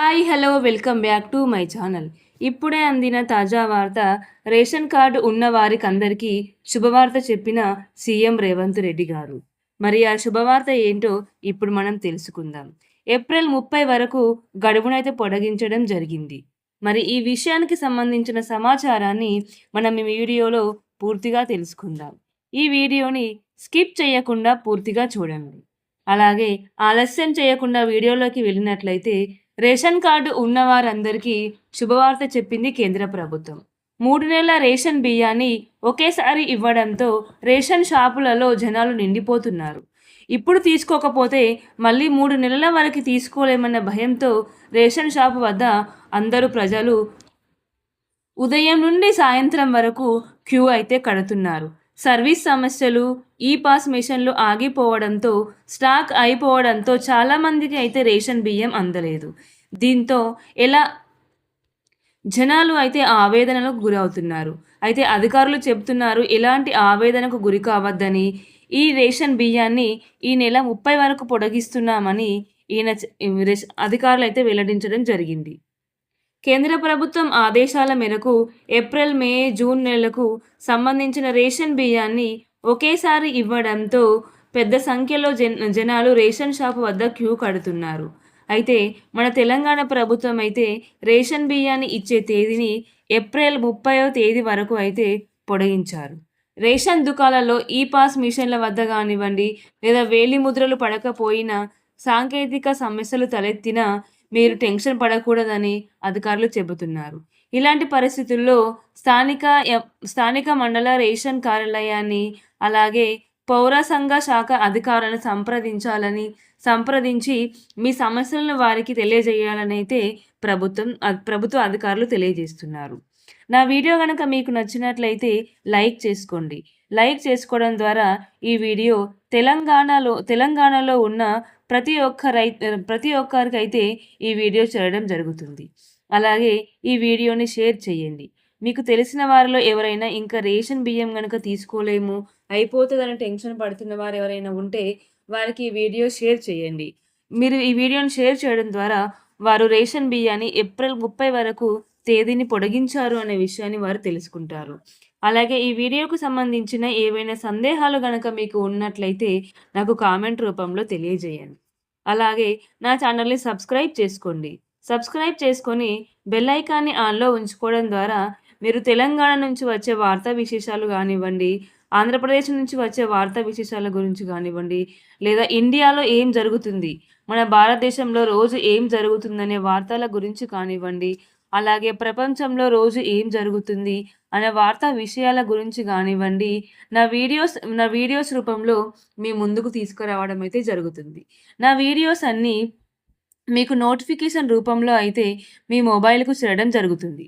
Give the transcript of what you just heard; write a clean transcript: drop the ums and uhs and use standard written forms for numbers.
Hi hello welcome back to my channel. ఇప్పుడే అందిన తాజా వార్త. రేషన్ కార్డు ఉన్న వారికందరికీ శుభవార్త చెప్పిన సీఎం రేవంత్ రెడ్డి గారు. మరి ఆ శుభవార్త ఏంటో ఇప్పుడు మనం తెలుసుకుందాం. ఏప్రిల్ 30 వరకు గడువునైతే పొడిగించడం జరిగింది. మరి ఈ విషయానికి సంబంధించిన సమాచారాన్ని మనం ఈ వీడియోలో పూర్తిగా తెలుసుకుందాం. ఈ వీడియోని స్కిప్ చేయకుండా పూర్తిగా చూడండి. అలాగే ఆలస్యం చేయకుండా వీడియోలోకి వెళ్ళినట్లయితే రేషన్ కార్డు ఉన్నవారందరికీ శుభవార్త చెప్పింది కేంద్ర ప్రభుత్వం. 3 నెలల రేషన్ బియ్యాన్ని ఒకేసారి ఇవ్వడంతో రేషన్ షాపులలో జనాలు నిండిపోతున్నారు. ఇప్పుడు తీసుకోకపోతే మళ్ళీ 3 నెలల వరకు తీసుకోలేమన్న భయంతో రేషన్ షాపు వద్ద అందరూ ప్రజలు ఉదయం నుండి సాయంత్రం వరకు క్యూ అయితే కడుతున్నారు. సర్వీస్ సమస్యలు, ఈ పాస్ మిషన్లు ఆగిపోవడంతో, స్టాక్ అయిపోవడంతో చాలామందికి అయితే రేషన్ బియ్యం అందలేదు. దీంతో జనాలు అయితే ఆవేదనలకు గురవుతున్నారు. అయితే అధికారులు చెబుతున్నారు ఎలాంటి ఆవేదనకు గురి కావద్దని, ఈ రేషన్ బియ్యాన్ని ఈ నెల 30 వరకు పొడిగిస్తున్నామని అధికారులు అయితే వెల్లడించడం జరిగింది. కేంద్ర ప్రభుత్వం ఆదేశాల మేరకు ఏప్రిల్, మే, జూన్ నెలలకు సంబంధించిన రేషన్ బియ్యాన్ని ఒకేసారి ఇవ్వడంతో పెద్ద సంఖ్యలో జనాలు రేషన్ షాపు వద్ద క్యూ కడుతున్నారు. అయితే మన తెలంగాణ ప్రభుత్వం అయితే రేషన్ బియ్యాన్ని ఇచ్చే తేదీని ఏప్రిల్ 30వ తేదీ వరకు అయితే పొడిగించారు. రేషన్ దుకాణాలలో ఈ పాస్ మిషన్ల వద్ద కానివ్వండి, లేదా వేలి ముద్రలు పడకపోయినా, సాంకేతిక సమస్యలు తలెత్తినా మీరు టెన్షన్ పడకూడదని అధికారులు చెబుతున్నారు. ఇలాంటి పరిస్థితుల్లో స్థానిక మండల రేషన్ కార్యాలయాన్ని, అలాగే పౌర సంఘ శాఖ అధికారులను సంప్రదించి మీ సమస్యలను వారికి తెలియజేయాలని అయితే ప్రభుత్వ అధికారులు తెలియజేస్తున్నారు. నా వీడియో కనుక మీకు నచ్చినట్లయితే లైక్ చేసుకోండి. లైక్ చేసుకోవడం ద్వారా ఈ వీడియో తెలంగాణలో ఉన్న ప్రతి ఒక్కరికైతే ఈ వీడియో చేయడం జరుగుతుంది. అలాగే ఈ వీడియోని షేర్ చేయండి. మీకు తెలిసిన వారిలో ఎవరైనా ఇంకా రేషన్ బియ్యం కనుక తీసుకోలేము, అయిపోతుందని టెన్షన్ పడుతున్న వారు ఎవరైనా ఉంటే వారికి ఈ వీడియో షేర్ చేయండి. మీరు ఈ వీడియోని షేర్ చేయడం ద్వారా వారు రేషన్ బియ్యాన్ని ఏప్రిల్ 30 వరకు తేదీని పొడిగించారు అనే విషయాన్ని వారు తెలుసుకుంటారు. అలాగే ఈ వీడియోకు సంబంధించిన ఏవైనా సందేహాలు గనక మీకు ఉన్నట్లయితే నాకు కామెంట్ రూపంలో తెలియజేయండి. అలాగే నా ఛానల్ని సబ్స్క్రైబ్ చేసుకోండి. సబ్స్క్రైబ్ చేసుకొని బెల్ ఐకాన్ని ఆన్లో ఉంచుకోవడం ద్వారా మీరు తెలంగాణ నుంచి వచ్చే వార్తా విశేషాలు కానివ్వండి, ఆంధ్రప్రదేశ్ నుంచి వచ్చే వార్తా విశేషాల గురించి కానివ్వండి, లేదా ఇండియాలో ఏం జరుగుతుంది, మన భారతదేశంలో రోజు ఏం జరుగుతుందనే వార్తల గురించి కానివ్వండి, అలాగే ప్రపంచంలో రోజు ఏం జరుగుతుంది అనే వార్తా విషయాల గురించి కానివ్వండి, నా వీడియోస్ రూపంలో మీ ముందుకు తీసుకురావడం అయితే జరుగుతుంది. నా వీడియోస్ అన్నీ మీకు నోటిఫికేషన్ రూపంలో అయితే మీ మొబైల్కు చేరడం జరుగుతుంది.